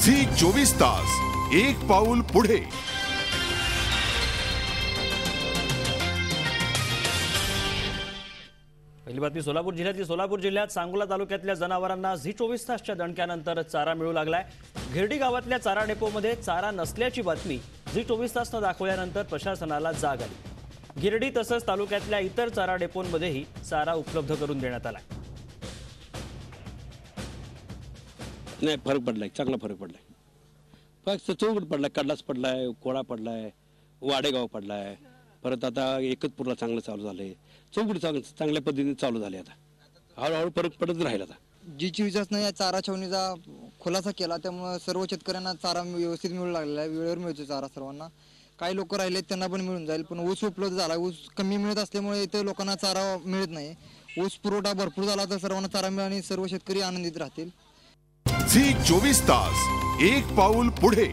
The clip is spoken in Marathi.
झी 24 तास एक पाऊल पुढे। पहिली बातमी सोलापूर जिल्ह्यातील सोलापूर जिल्ह्यात सांगोला तालुक्यातल्या जनावरांना झी 24 तासच्या दणक्यानंतर चारा मिळू लागलाय। गिरडी गावातल्या चारा डेपोमध्ये चारा नसल्याची बातमी झी 24 तासनं दाखवल्यानंतर प्रशासनाला जाग आली। गिरडी तसंच तालुक्यातल्या इतर चारा डेपोंमध्येही चारा उपलब्ध करून देण्यात आलाय। नाही, फरक पडलाय, चांगला फरक पडलाय। फक्त चौकट पडलाय, कडलास पडलाय, कोळा पडलाय, वाडेगाव पडलाय, परत आता एकतपूरला चांगलं चालू झालंय, चौकट चांगल्या पद्धतीने चालू झाले। आता हळूहळू फरक पडत राहील। आता झी 24 तासनं या चारा छावणीचा खुलासा केला, त्यामुळे सर्व शेतकऱ्यांना चारा व्यवस्थित मिळू लागलेला आहे। वेळेवर मिळतो चारा सर्वांना। काही लोक राहिले त्यांना पण मिळून जाईल, पण ऊस उपलब्ध झाला। ऊस कमी मिळत असल्यामुळे इथे लोकांना चारा मिळत नाही। ऊस पुरवठा भरपूर झाला तर सर्वांना चारा मिळेल आणि सर्व शेतकरी आनंदित राहतील। झी 24 तास एक पाऊल पुढे।